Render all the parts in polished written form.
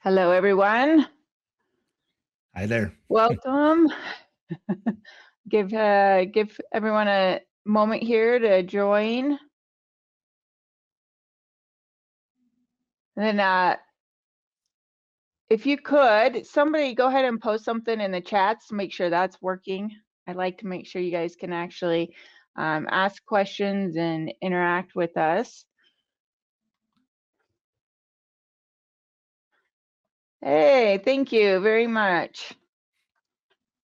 Hello, everyone. Hi there. Welcome. Give everyone a moment here to join. And then if you could, somebody go ahead and post something in the chats to make sure that's working. I'd like to make sure you guys can actually ask questions and interact with us. Hey, thank you very much.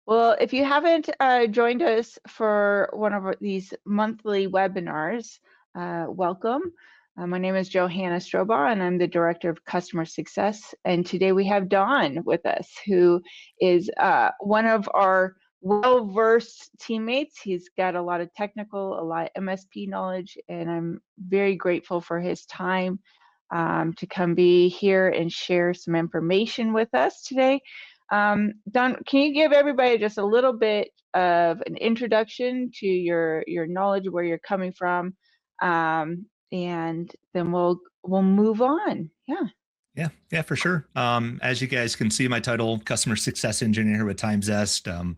Well, if you haven't joined us for one of these monthly webinars, welcome. My name is Johannah Strobaugh, and I'm the Director of Customer Success. And today we have Don with us, who is one of our well-versed teammates. He's got a lot of technical, a lot of MSP knowledge, and I'm very grateful for his time to come be here and share some information with us today. Don, can you give everybody just a little bit of an introduction to your knowledge, where you're coming from, and then we'll move on. Yeah, for sure. As you guys can see, my title, Customer Success Engineer here with TimeZest.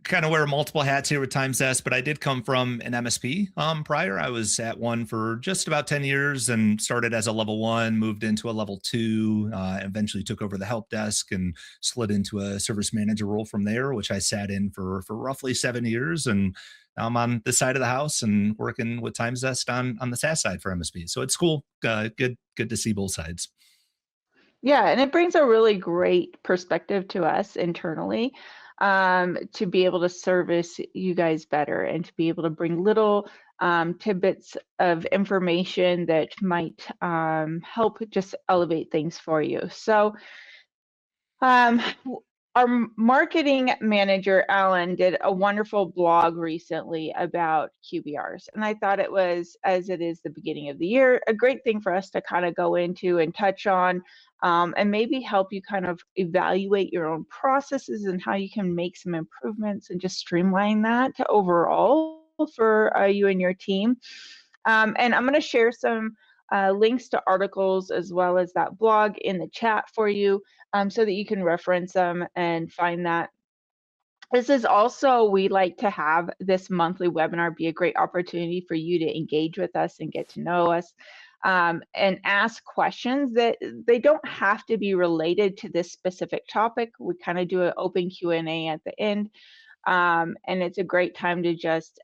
Kind of wear multiple hats here with TimeZest, but I did come from an MSP prior. I was at one for just about 10 years and started as a level 1, moved into a level 2, eventually took over the help desk and slid into a service manager role from there, which I sat in for roughly 7 years. And now I'm on this side of the house and working with TimeZest on the SaaS side for MSP. So it's cool. Good to see both sides. Yeah, and it brings a really great perspective to us internally, to be able to service you guys better and to be able to bring little tidbits of information that might help just elevate things for you. So our marketing manager, Alan, did a wonderful blog recently about QBRs. And I thought it was, as it is the beginning of the year, a great thing for us to kind of go into and touch on, and maybe help you kind of evaluate your own processes and how you can make some improvements and just streamline that overall for you and your team. And I'm going to share some links to articles as well as that blog in the chat for you, so that you can reference them and find that. This is also, we like to have this monthly webinar be a great opportunity for you to engage with us and get to know us, and ask questions that they don't have to be related to this specific topic. We kind of do an open Q&A at the end. And it's a great time to just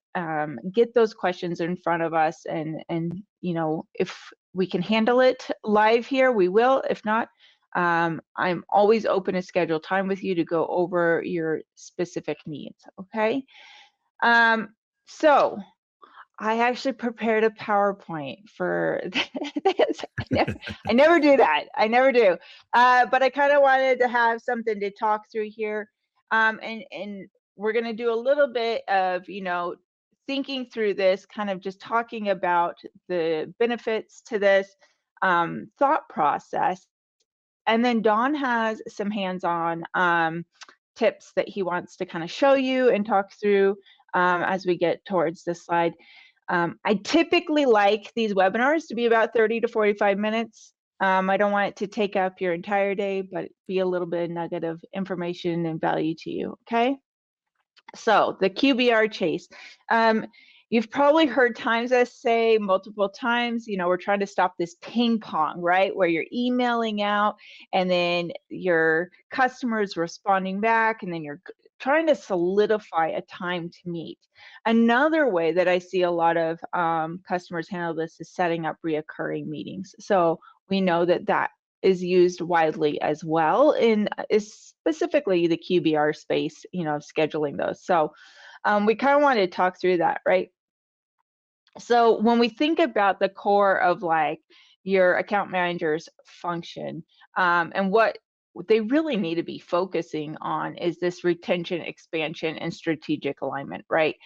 get those questions in front of us, and you know, if we can handle it live here, we will. If not, I'm always open to schedule time with you to go over your specific needs. Okay. So I actually prepared a PowerPoint for this. I never do that. I never do. But I kind of wanted to have something to talk through here. And we're going to do a little bit of, you know, thinking through this, kind of just talking about the benefits to this thought process. And then Don has some hands-on tips that he wants to kind of show you and talk through as we get towards this slide. I typically like these webinars to be about 30 to 45 minutes. I don't want it to take up your entire day, but be a little bit of nugget of information and value to you, okay? So the QBR chase. You've probably heard TimeZest say multiple times, you know, we're trying to stop this ping pong, right? Where you're emailing out and then your customer's responding back, and then you're trying to solidify a time to meet. Another way that I see a lot of customers handle this is setting up reoccurring meetings. So we know that that is used widely as well in specifically the QBR space, you know, scheduling those. So we kind of wanted to talk through that, right? So when we think about the core of like your account manager's function, and what they really need to be focusing on is this retention, expansion, and strategic alignment, right?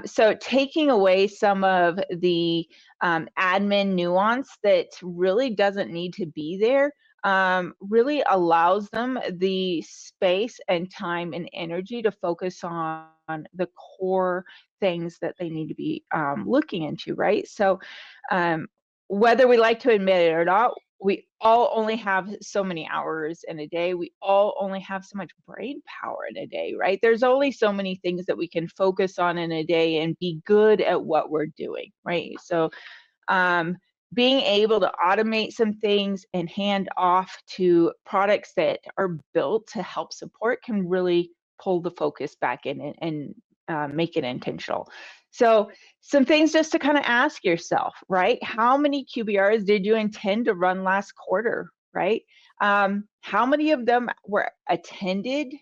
So taking away some of the admin nuance that really doesn't need to be there, really allows them the space and time and energy to focus on the core things that they need to be looking into, right? So whether we like to admit it or not, we all only have so many hours in a day. We all only have so much brain power in a day, right? There's only so many things that we can focus on in a day and be good at what we're doing, right? So being able to automate some things and hand off to products that are built to help support can really pull the focus back in and make it intentional. So some things just to kind of ask yourself, right? How many QBRs did you intend to run last quarter, right? How many of them were attended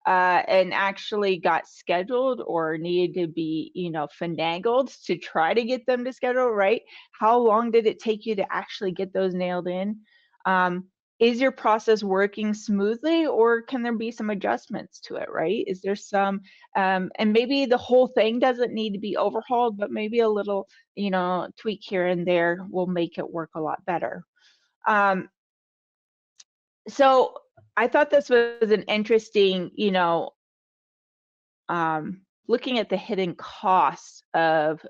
and actually got scheduled or needed to be, finagled to try to get them to schedule, right? How long did it take you to actually get those nailed in? Is your process working smoothly, or can there be some adjustments to it, right? Is there some, and maybe the whole thing doesn't need to be overhauled, but maybe a little, tweak here and there will make it work a lot better. So I thought this was an interesting, looking at the hidden costs of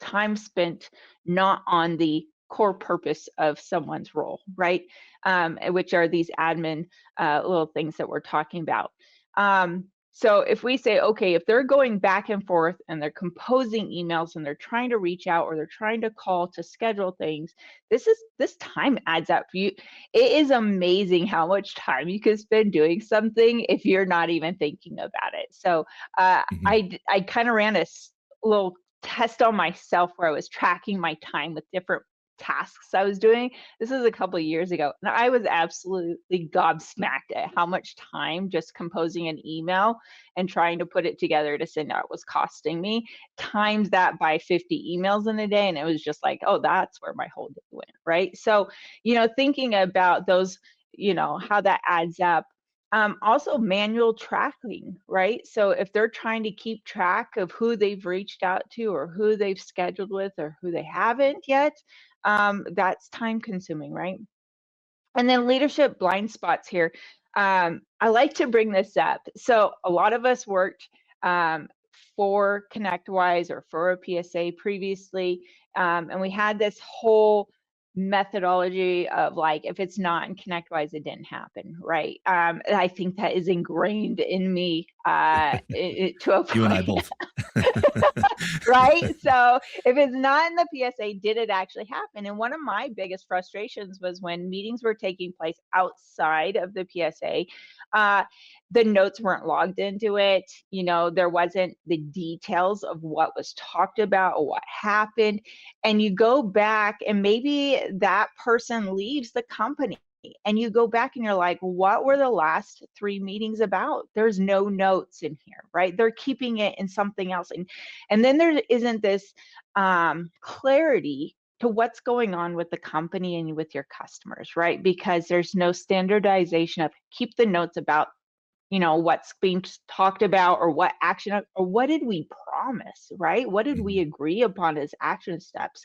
time spent not on the core purpose of someone's role, right? Which are these admin little things that we're talking about. So if we say, okay, if they're going back and forth and they're composing emails and they're trying to reach out or they're trying to call to schedule things, this time adds up. It is amazing how much time you can spend doing something if you're not even thinking about it. So I kind of ran a little test on myself where I was tracking my time with different tasks I was doing. This was a couple of years ago, and I was absolutely gobsmacked at how much time just composing an email and trying to put it together to send out was costing me. Times that by 50 emails in a day, and it was just like, oh, that's where my whole day went, right? So, thinking about those, how that adds up. Also manual tracking, right? So if they're trying to keep track of who they've reached out to or who they've scheduled with or who they haven't yet, that's time consuming, right? And then leadership blind spots here. I like to bring this up. So a lot of us worked for ConnectWise or for a PSA previously, and we had this whole methodology of like, if it's not in ConnectWise, it didn't happen, right? I think that is ingrained in me to a point. You and I both. Right? So if it's not in the PSA, did it actually happen? And one of my biggest frustrations was when meetings were taking place outside of the PSA, the notes weren't logged into it. There wasn't the details of what was talked about or what happened. And you go back and maybe that person leaves the company and you go back and you're like, what were the last 3 meetings about? There's no notes in here, right? They're keeping it in something else. And then there isn't this clarity to what's going on with the company and with your customers, right? Because there's no standardization of keep the notes about, what's being talked about or what action or what did we promise, right? What did we agree upon as action steps?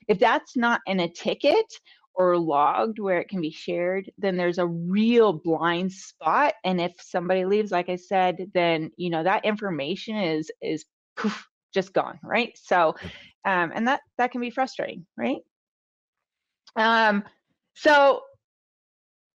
If that's not in a ticket or logged where it can be shared, then there's a real blind spot. And if somebody leaves, like I said, then that information is poof, just gone, right? So, and that can be frustrating, right? So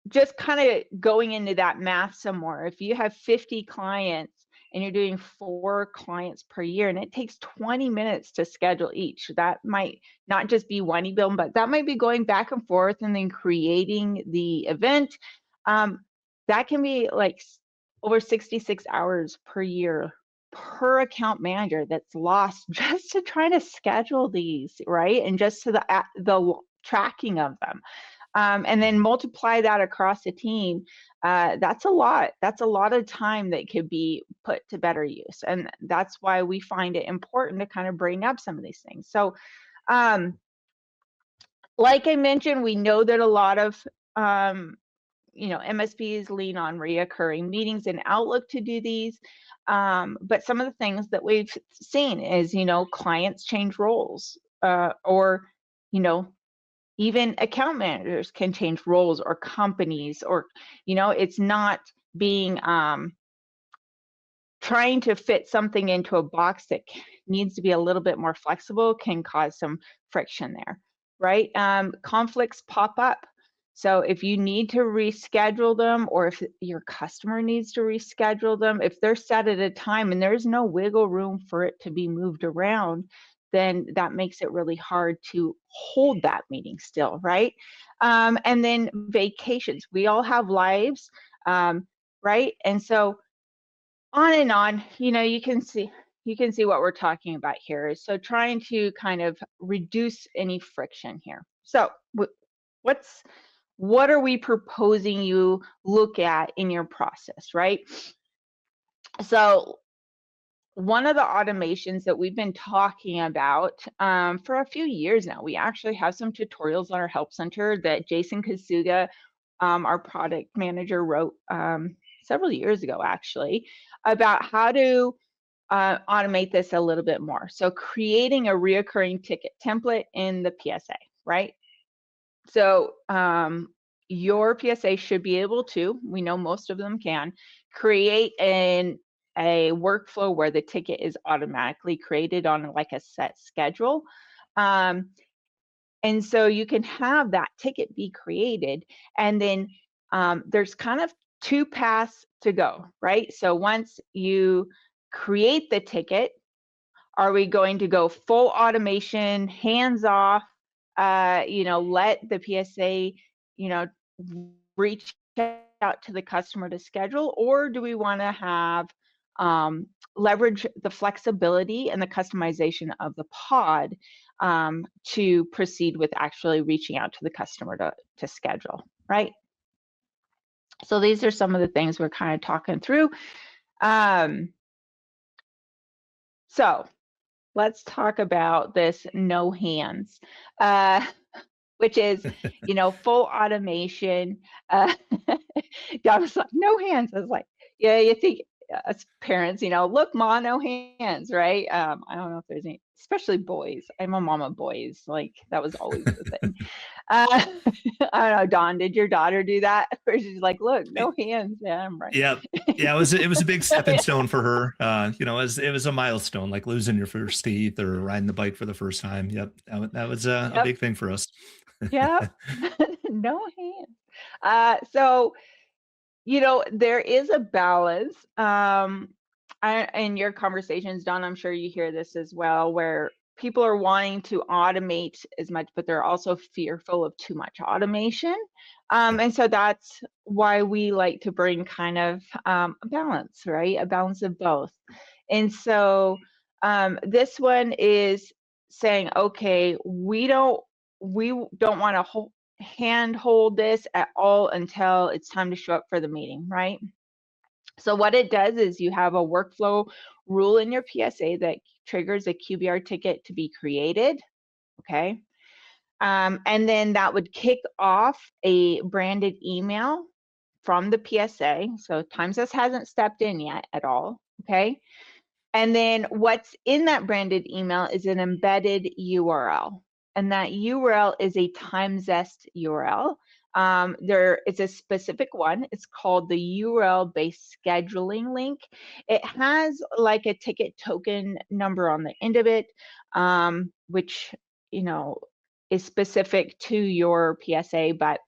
just kind of going into that math some more. If you have 50 clients and you're doing 4 clients per year and it takes 20 minutes to schedule each, that might not just be one email, but that might be going back and forth and then creating the event. That can be like over 66 hours per year per account manager that's lost just to try to schedule these, right? And just to the tracking of them. And then multiply that across a team. That's a lot. That's a lot of time that could be put to better use. And that's why we find it important to kind of bring up some of these things. So, like I mentioned, we know that a lot of, MSPs lean on reoccurring meetings in Outlook to do these. But some of the things that we've seen is, clients change roles or, even account managers can change roles or companies or, it's not being trying to fit something into a box that needs to be a little bit more flexible can cause some friction there, right? Conflicts pop up. So if you need to reschedule them, or if your customer needs to reschedule them, if they're set at a time and there's no wiggle room for it to be moved around, then that makes it really hard to hold that meeting still, right? And then vacations. We all have lives, right? And so on and on, you can see what we're talking about here. So trying to kind of reduce any friction here. So what are we proposing you look at in your process, right? So one of the automations that we've been talking about for a few years now, we actually have some tutorials on our Help Center that Jason Kasuga, our product manager, wrote several years ago, actually, about how to automate this a little bit more. So creating a reoccurring ticket template in the PSA, right? So your PSA should be able to, we know most of them can, create a workflow where the ticket is automatically created on like a set schedule. And so you can have that ticket be created, and then there's kind of two paths to go, right? So once you create the ticket, are we going to go full automation, hands off, let the PSA, reach out to the customer to schedule, or do we want to have leverage the flexibility and the customization of the pod to proceed with actually reaching out to the customer to schedule, right? So these are some of the things we're kind of talking through. So let's talk about this no hands, which is, full automation. Don was like, no hands. I was like, yeah, you think as parents, look, Ma, no hands, right? I don't know if there's any, especially boys. I'm a mom of boys. Like that was always the thing. I don't know, Dawn, did your daughter do that? Or she's like, look, no hands. Yeah, I'm right. Yeah. It was a big stepping stone for her. It was a milestone, like losing your first teeth or riding the bike for the first time. Yep. That was a big thing for us. Yep. No hands. So, there is a balance. In your conversations, Don, I'm sure you hear this as well, where people are wanting to automate as much, but they're also fearful of too much automation. And so that's why we like to bring kind of a balance, right? A balance of both. And so this one is saying, okay, we don't want to handhold this at all until it's time to show up for the meeting, right? So what it does is you have a workflow rule in your PSA that triggers a QBR ticket to be created, okay? And then that would kick off a branded email from the PSA. So TimeZest hasn't stepped in yet at all, okay? And then what's in that branded email is an embedded URL. And that URL is a TimeZest URL. It's a specific one. It's called the URL-based scheduling link. It has like a ticket token number on the end of it, which, is specific to your PSA, but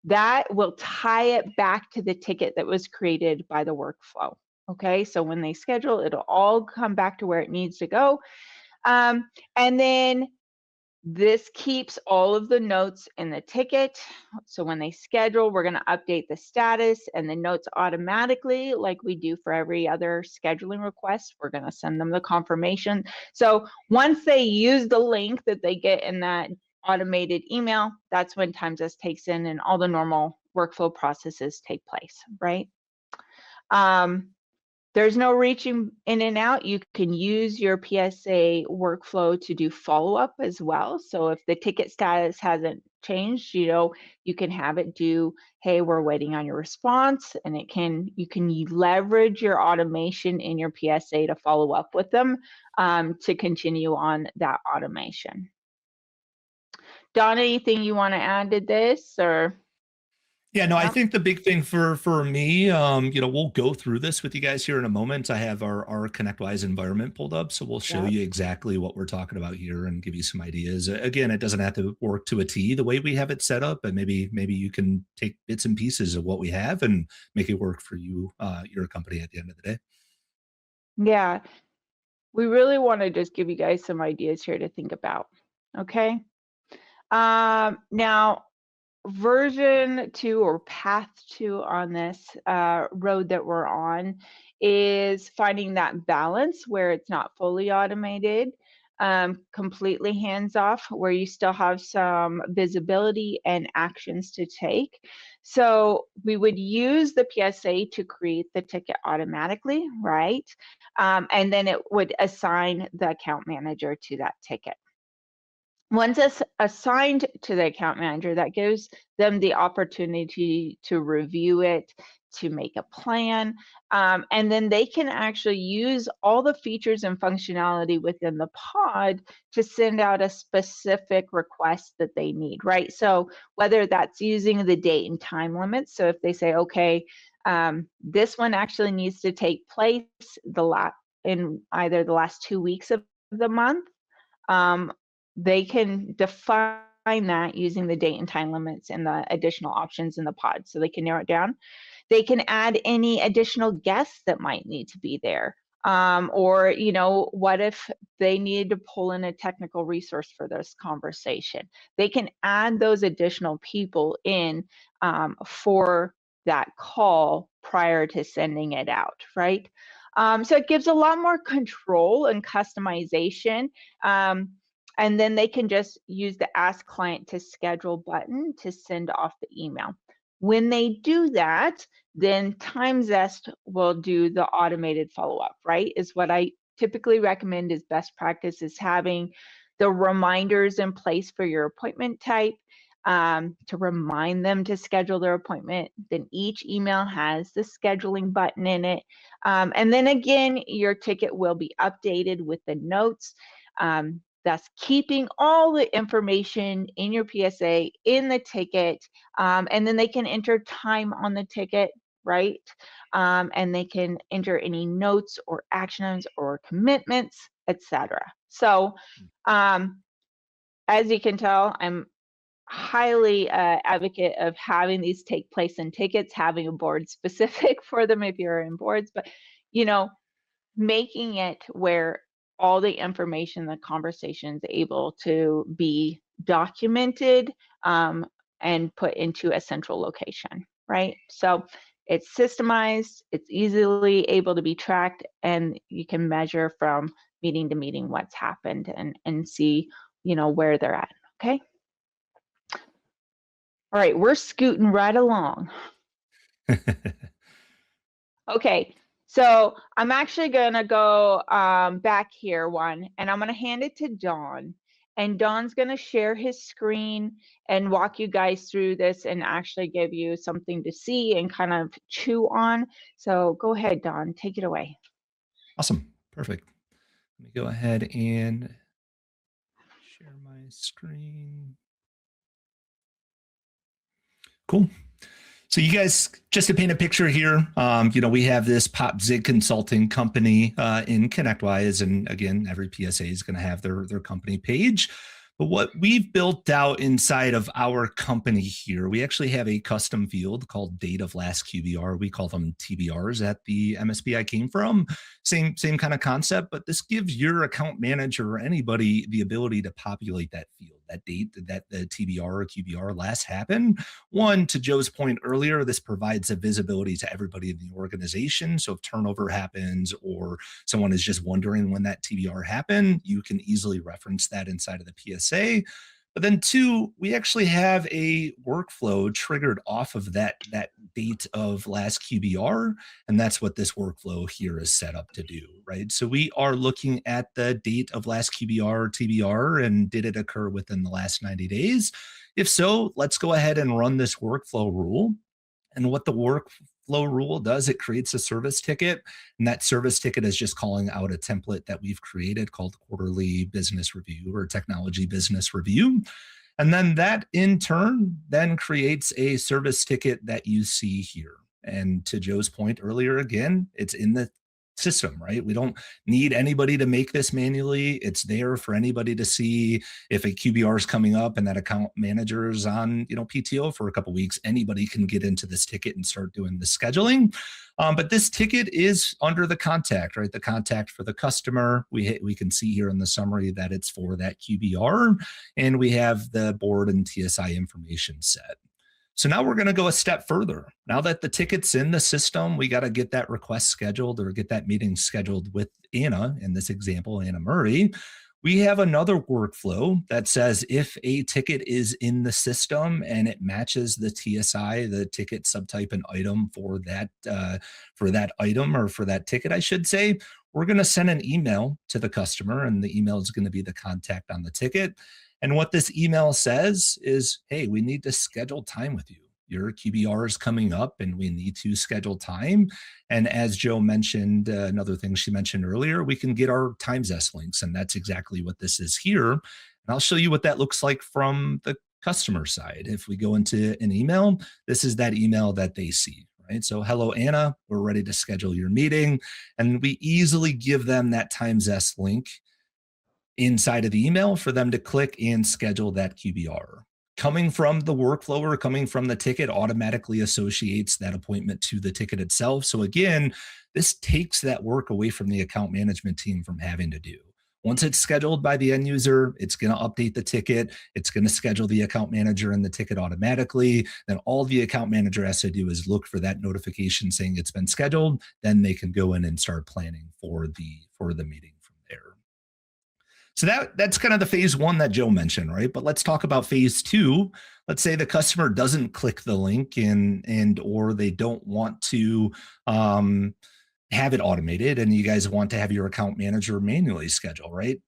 that will tie it back to the ticket that was created by the workflow. Okay, so when they schedule, it'll all come back to where it needs to go. And then this keeps all of the notes in the ticket. So when they schedule, we're going to update the status and the notes automatically, like we do for every other scheduling request. We're going to send them the confirmation. So once they use the link that they get in that automated email, that's when TimeZest takes in and all the normal workflow processes take place, right? There's no reaching in and out. You can use your PSA workflow to do follow-up as well. So if the ticket status hasn't changed, you can have it do, hey, we're waiting on your response, and you can leverage your automation in your PSA to follow up with them to continue on that automation. Don, anything you want to add to this, or? Yeah, no, I Yep. think the big thing for me, we'll go through this with you guys here in a moment. I have our ConnectWise environment pulled up, so we'll show Yep. you exactly what we're talking about here and give you some ideas. Again, it doesn't have to work to a T the way we have it set up, and maybe you can take bits and pieces of what we have and make it work for you, your company at the end of the day. Yeah. We really want to just give you guys some ideas here to think about. Okay. Now, version 2 or path 2 on this road that we're on is finding that balance where it's not fully automated, completely hands off, where you still have some visibility and actions to take. So we would use the PSA to create the ticket automatically, right? And then it would assign the account manager to that ticket. Once it's assigned to the account manager, that gives them the opportunity to review it, to make a plan, and then they can actually use all the features and functionality within the pod to send out a specific request that they need, right? So whether that's using the date and time limits, so if they say, okay, this one actually needs to take place in either the last 2 weeks of the month, um, they can define that using the date and time limits and the additional options in the pod, so they can narrow it down. They can add any additional guests that might need to be there. Or, what if they needed to pull in a technical resource for this conversation? They can add those additional people in for that call prior to sending it out, right? So it gives a lot more control and customization. And then they can just use the Ask Client to Schedule button to send off the email. When they do that, then TimeZest will do the automated follow-up, right? Is what I typically recommend is best practice is having the reminders in place for your appointment type to remind them to schedule their appointment. Then each email has the scheduling button in it. And then again, your ticket will be updated with the notes. Thus keeping all the information in your PSA in the ticket, and then they can enter time on the ticket, right? And they can enter any notes or actions or commitments, etc. So as you can tell, I'm highly advocate of having these take place in tickets, having a board specific for them if you're in boards, but you know, making it where all the information, the conversation's able to be documented and put into a central location, right? So it's systemized, it's easily able to be tracked, and you can measure from meeting to meeting what's happened and see, where they're at, okay? All right, we're scooting right along. Okay, so I'm actually gonna go back here one, and I'm gonna hand it to Don. And Don's gonna share his screen and walk you guys through this and actually give you something to see and kind of chew on. So go ahead, Don, take it away. Awesome. Perfect. Let me go ahead and share my screen. Cool. So you guys, just to paint a picture here, we have this Pop Zig consulting company in ConnectWise, and again, every PSA is going to have their company page. But what we've built out inside of our company here, we actually have a custom field called date of last QBR. We call them TBRs at the MSP I came from. Same kind of concept, but this gives your account manager or anybody the ability to populate that field, that date that the TBR or QBR last happened. One, to Joe's point earlier, this provides a visibility to everybody in the organization. So if turnover happens or someone is just wondering when that TBR happened, you can easily reference that inside of the PSA. But then two, we actually have a workflow triggered off of that date of last QBR. And that's what this workflow here is set up to do, right? So we are looking at the date of last QBR, TBR, and did it occur within the last 90 days? If so, let's go ahead and run this workflow rule. And what the workflow rule does, it creates a service ticket. And that service ticket is just calling out a template that we've created called quarterly business review or technology business review. And then that in turn then creates a service ticket that you see here. And to Joe's point earlier, again, it's in the system, right? We don't need anybody to make this manually. It's there for anybody to see. If a QBR is coming up and that account manager is on, PTO for a couple of weeks, anybody can get into this ticket and start doing the scheduling. But this ticket is under the contact, right? The contact for the customer. We can see here in the summary that it's for that QBR, and we have the board and TSI information set. So now we're going to go a step further. Now that the ticket's in the system, we got to get that request scheduled or get that meeting scheduled with Anna, in this example, Anna Murray. We have another workflow that says if a ticket is in the system and it matches the TSI, the ticket subtype and item for that item, or for that ticket, I should say, we're going to send an email to the customer, and the email is going to be the contact on the ticket. And what this email says is, hey, we need to schedule time with you. Your QBR is coming up and we need to schedule time. And as Joe mentioned, another thing she mentioned earlier, we can get our TimeZest links. And that's exactly what this is here. And I'll show you what that looks like from the customer side. If we go into an email, this is that email that they see. Right? So, hello, Anna, we're ready to schedule your meeting. And we easily give them that TimeZest link inside of the email for them to click and schedule that QBR. Coming from the workflow or coming from the ticket automatically associates that appointment to the ticket itself. So again, this takes that work away from the account management team from having to do. Once it's scheduled by the end user, it's going to update the ticket. It's going to schedule the account manager and the ticket automatically. Then all the account manager has to do is look for that notification saying it's been scheduled. Then they can go in and start planning for the meeting from there. So that's kind of the phase one that Joe mentioned, right? But let's talk about phase two. Let's say the customer doesn't click the link and or they don't want to have it automated, and you guys want to have your account manager manually schedule, right?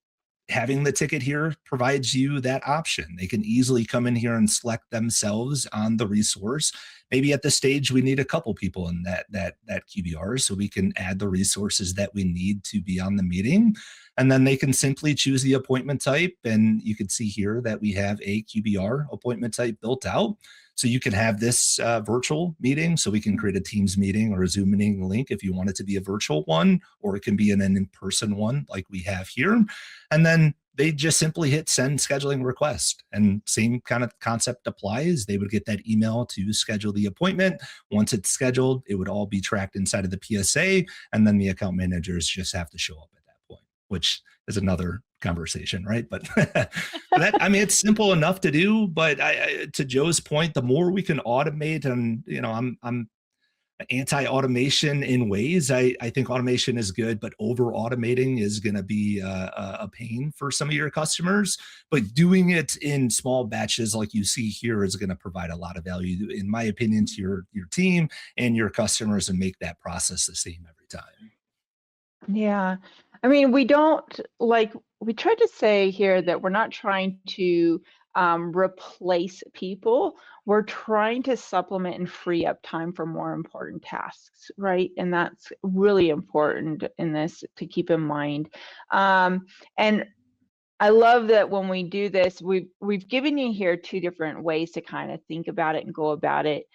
Having the ticket here provides you that option. They can easily come in here and select themselves on the resource. Maybe at this stage, we need a couple people in that QBR, so we can add the resources that we need to be on the meeting. And then they can simply choose the appointment type. And you can see here that we have a QBR appointment type built out. So you can have this virtual meeting. So we can create a Teams meeting or a Zoom meeting link if you want it to be a virtual one, or it can be an in-person one like we have here. And then they just simply hit send scheduling request, and same kind of concept applies. They would get that email to schedule the appointment. Once it's scheduled, it would all be tracked inside of the PSA, and then the account managers just have to show up at that point, which is another conversation, right? But it's simple enough to do. But to Joe's point, the more we can automate, and I'm anti-automation in ways. I think automation is good, but over automating is going to be a pain for some of your customers. But doing it in small batches like you see here is going to provide a lot of value, in my opinion, to your team and your customers, and make that process the same every time. Yeah. I mean, we try to say here that we're not trying to replace people. We're trying to supplement and free up time for more important tasks, right? And that's really important in this to keep in mind. And I love that when we do this, we've given you here two different ways to kind of think about it and go about it.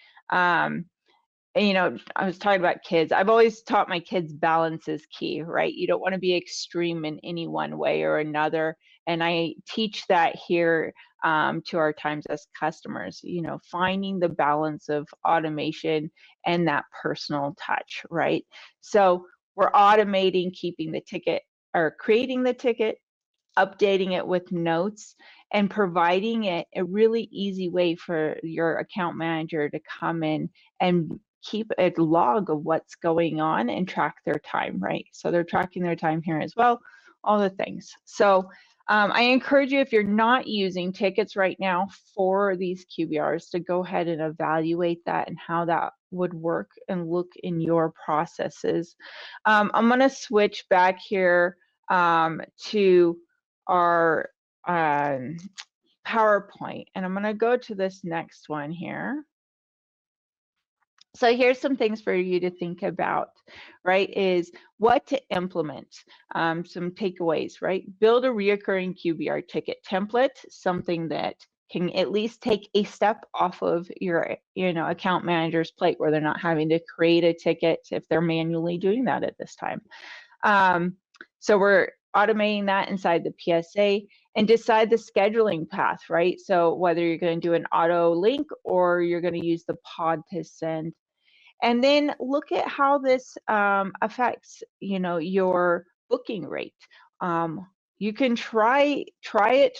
And, I was talking about kids. I've always taught my kids balance is key, right? You don't want to be extreme in any one way or another. And I teach that here to our TimeZest customers, finding the balance of automation and that personal touch, right? So we're automating, keeping the ticket or creating the ticket, updating it with notes, and providing it a really easy way for your account manager to come in and keep a log of what's going on and track their time, right? So they're tracking their time here as well, all the things. So I encourage you, if you're not using tickets right now for these QBRs, to go ahead and evaluate that and how that would work and look in your processes. I'm going to switch back here to our PowerPoint, and I'm going to go to this next one here. So here's some things for you to think about, right? Is what to implement, some takeaways, right? Build a reoccurring QBR ticket template, something that can at least take a step off of your, account manager's plate, where they're not having to create a ticket if they're manually doing that at this time. So we're automating that inside the PSA, and decide the scheduling path, right? So whether you're going to do an auto link or you're going to use the pod to send. And then look at how this affects, your booking rate. You can try it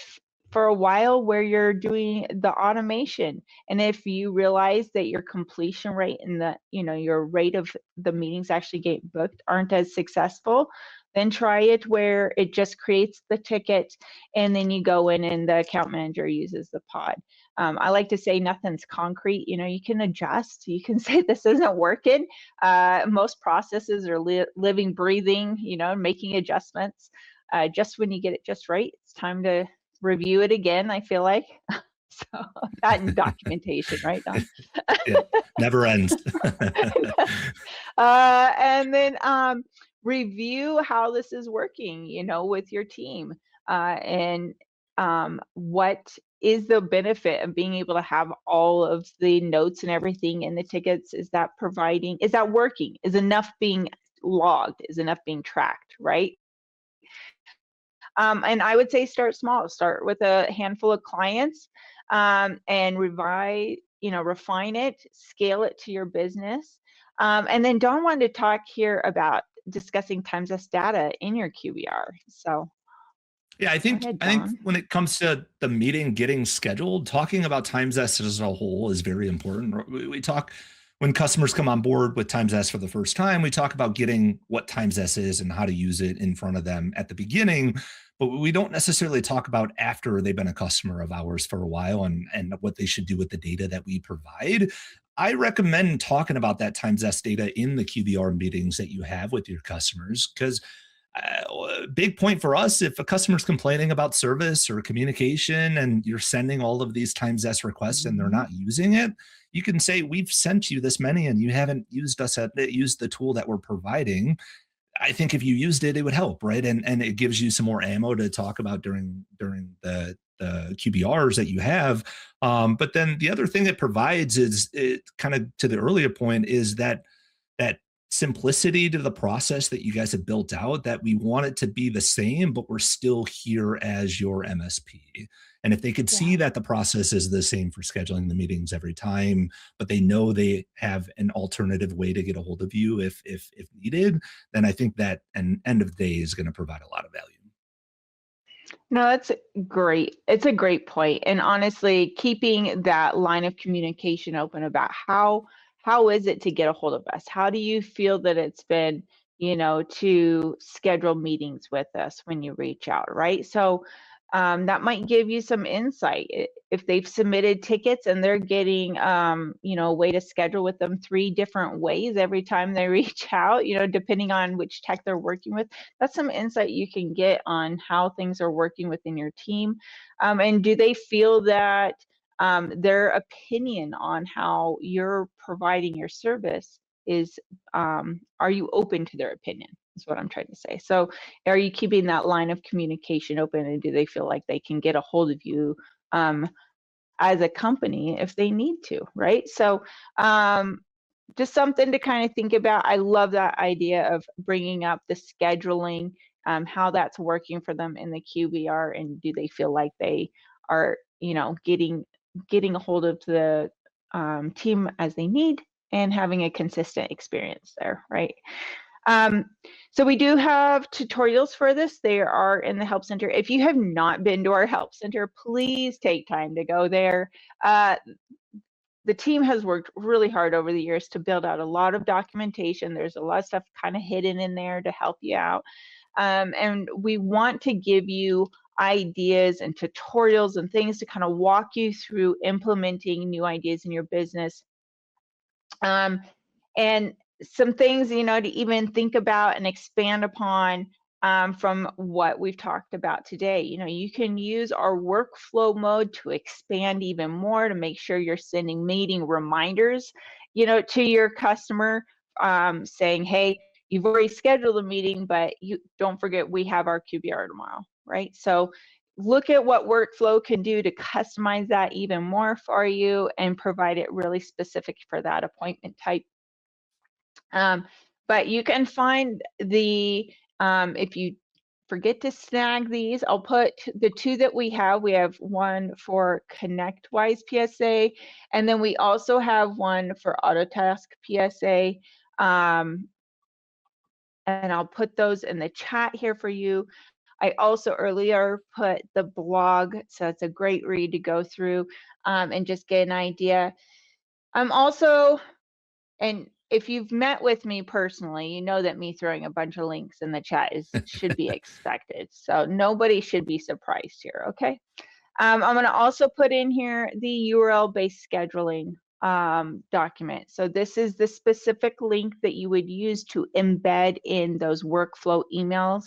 for a while where you're doing the automation, and if you realize that your completion rate and your rate of the meetings actually get booked aren't as successful, then try it where it just creates the ticket, and then you go in and the account manager uses the pod. I like to say nothing's concrete. You can adjust. You can say this isn't working. Most processes are living, breathing, making adjustments. Just when you get it just right, it's time to review it again, I feel like. So that and documentation, right, Don? Yeah, never ends. And then review how this is working, with your team, and what is the benefit of being able to have all of the notes and everything in the tickets? Is that working? Is enough being logged? Is enough being tracked, right? And I would say start small. Start with a handful of clients, and refine it, scale it to your business. And then Don wanted to talk here about discussing TimeZest data in your QBR. So yeah, I think when it comes to the meeting getting scheduled, talking about TimeZest as a whole is very important. We talk when customers come on board with TimeZest for the first time, we talk about getting what TimeZest is and how to use it in front of them at the beginning, but we don't necessarily talk about after they've been a customer of ours for a while and what they should do with the data that we provide. I recommend talking about that TimeZest data in the QBR meetings that you have with your customers, because big point for us, if a customer's complaining about service or communication and you're sending all of these TimeZest requests and they're not using it, you can say, we've sent you this many and you haven't used the tool that we're providing. I think if you used it, it would help, right? And it gives you some more ammo to talk about during the QBRs that you have. But then the other thing it provides is, it kind of to the earlier point, is that simplicity to the process that you guys have built out, that we want it to be the same, but we're still here as your MSP. And if they could see that the process is the same for scheduling the meetings every time, but they know they have an alternative way to get a hold of you if needed, then I think that an end of the day is going to provide a lot of value. No, that's great. It's a great point. And honestly, keeping that line of communication open about how is it to get a hold of us? How do you feel that it's been, to schedule meetings with us when you reach out, right? So that might give you some insight. If they've submitted tickets and they're getting, a way to schedule with them 3 different ways every time they reach out, depending on which tech they're working with, that's some insight you can get on how things are working within your team. And do they feel that their opinion on how you're providing your service is, are you open to their opinion, is what I'm trying to say. So are you keeping that line of communication open, and do they feel like they can get a hold of you as a company if they need to, right? So just something to kind of think about. I love that idea of bringing up the scheduling, how that's working for them in the QBR, and do they feel like they are, getting a hold of the team as they need and having a consistent experience there, right? So we do have tutorials for this. They are in the Help Center. If you have not been to our Help Center, please take time to go there. The team has worked really hard over the years to build out a lot of documentation. There's a lot of stuff kind of hidden in there to help you out. And we want to give you ideas and tutorials and things to kind of walk you through implementing new ideas in your business. And some things, to even think about and expand upon from what we've talked about today. You can use our workflow mode to expand even more, to make sure you're sending meeting reminders, to your customer, saying, hey, you've already scheduled a meeting, but you don't forget we have our QBR tomorrow, right? So look at what workflow can do to customize that even more for you and provide it really specific for that appointment type. But you can find the, if you forget to snag these, I'll put the two that we have. We have one for ConnectWise PSA, and then we also have one for Autotask PSA. And I'll put those in the chat here for you. I also earlier put the blog, so it's a great read to go through and just get an idea. I'm also, and if you've met with me personally, you know that me throwing a bunch of links in the chat should be expected. So nobody should be surprised here, okay? I'm going to also put in here the URL-based scheduling document. So this is the specific link that you would use to embed in those workflow emails.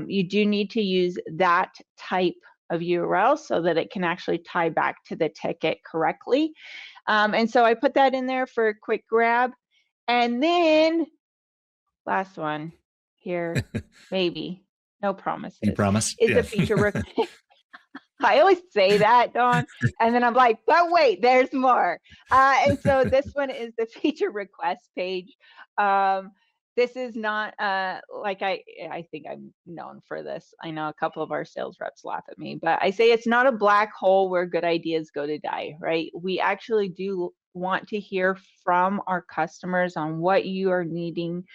You do need to use that type of URL so that it can actually tie back to the ticket correctly. And so I put that in there for a quick grab. And then last one here, maybe, no promises. You promise? Is Yeah. a feature I always say that, Dawn, and then I'm like, but wait, there's more. And so this one is the feature request page. This is not like I think I'm known for this. I know a couple of our sales reps laugh at me, but I say it's not a black hole where good ideas go to die, right? We actually do want to hear from our customers on what you are needing.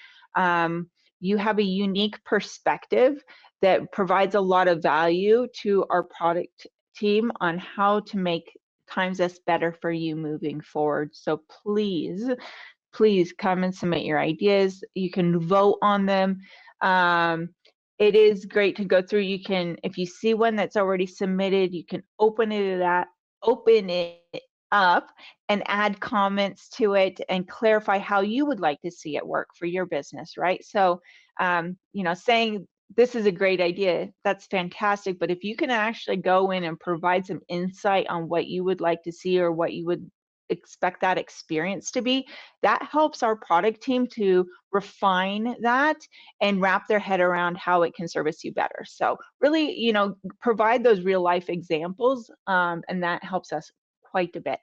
You have a unique perspective that provides a lot of value to our product team on how to make TimeZest better for you moving forward. So please, please come and submit your ideas. You can vote on them. It is great to go through. You can, if you see one that's already submitted, you can open it up and add comments to it and clarify how you would like to see it work for your business, right? So, you know, saying this is a great idea, that's fantastic, but if you can actually go in and provide some insight on what you would like to see or what you would expect that experience to be, that helps our product team to refine that and wrap their head around how it can service you better. So really, you know, provide those real life examples, and that helps us quite a bit.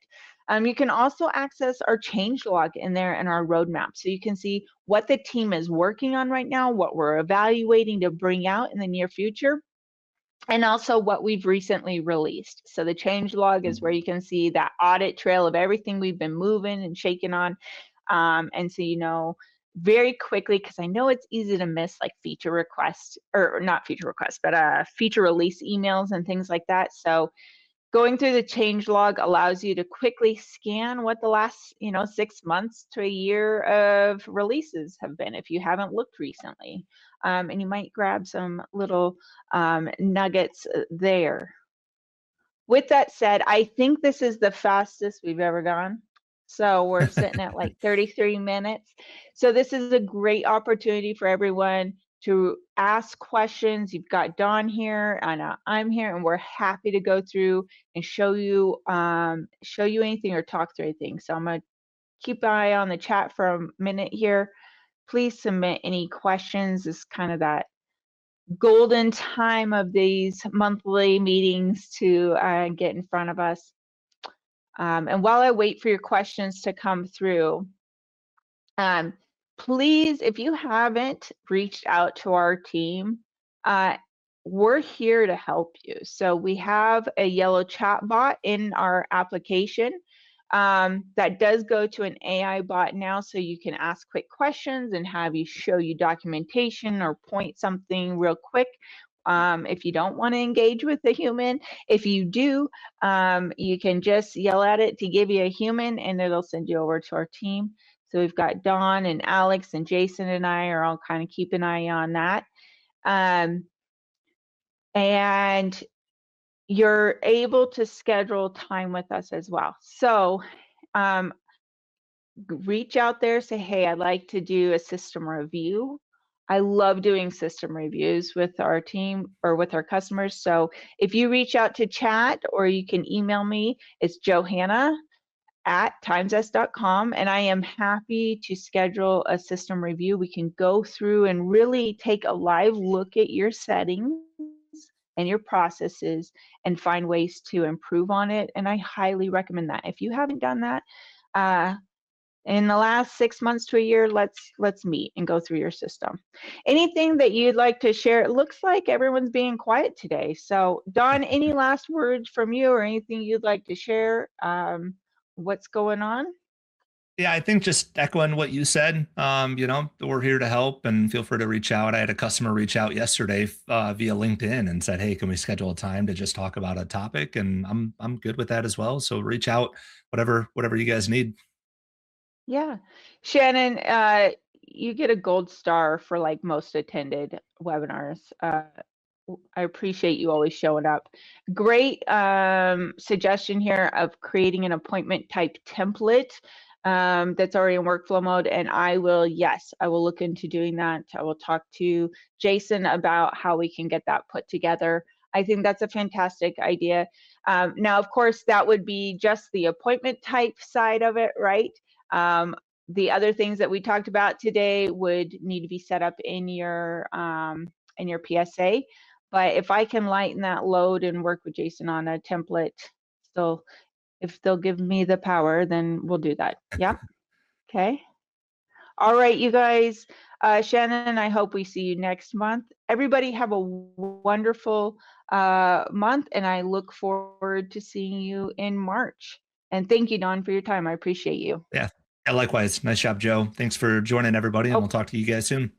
You can also access our change log in there and our roadmap. So you can see what the team is working on right now, what we're evaluating to bring out in the near future, and also what we've recently released. So the change log is where you can see that audit trail of everything we've been moving and shaking on. And so, you know, very quickly, because I know it's easy to miss like feature requests, or not feature requests, but feature release emails and things like that. So going through the change log allows you to quickly scan what the last, you know, 6 months to a year of releases have been if you haven't looked recently. And you might grab some little nuggets there. With that said, I think this is the fastest we've ever gone. So we're sitting at like 33 minutes. So this is a great opportunity for everyone to ask questions. You've got Dawn here and I'm here, and we're happy to go through and show you anything or talk through anything. So I'm gonna keep an eye on the chat for a minute here. Please submit any questions. It's kind of that golden time of these monthly meetings to get in front of us. And while I wait for your questions to come through, please, if you haven't reached out to our team, we're here to help you. So we have a yellow chat bot in our application that does go to an AI bot now, so you can ask quick questions and have you show you documentation or point something real quick. If you don't want to engage with a human, if you do, you can just yell at it to give you a human and it'll send you over to our team. So we've got Dawn and Alex and Jason and I are all kind of keep an eye on that. And you're able to schedule time with us as well. So reach out there, say, hey, I'd like to do a system review. I love doing system reviews with our team or with our customers. So if you reach out to chat or you can email me, it's Johannah@timezest.com, and I am happy to schedule a system review. We can go through and really take a live look at your settings and your processes and find ways to improve on it. And I highly recommend that. If you haven't done that, in the last 6 months to a year, let's meet and go through your system. Anything that you'd like to share? It looks like everyone's being quiet today. So Don, any last words from you or anything you'd like to share? What's going on? Yeah, I think just echoing what you said, we're here to help and feel free to reach out. I had a customer reach out yesterday via LinkedIn and said, "Hey, can we schedule a time to just talk about a topic?" And I'm good with that as well. So reach out, whatever you guys need. Yeah. Shannon, you get a gold star for like most attended webinars. I appreciate you always showing up. Great suggestion here of creating an appointment type template that's already in workflow mode. And yes, I will look into doing that. I will talk to Jason about how we can get that put together. I think that's a fantastic idea. Now, of course, that would be just the appointment type side of it, right? The other things that we talked about today would need to be set up in your PSA. But if I can lighten that load and work with Jason on a template, so if they'll give me the power, then we'll do that. Yep. Okay. All right, you guys. Shannon, I hope we see you next month. Everybody have a wonderful month, and I look forward to seeing you in March. And thank you, Don, for your time. I appreciate you. Yeah. Yeah, likewise. Nice job, Joe. Thanks for joining everybody, and we'll Oh, talk to you guys soon.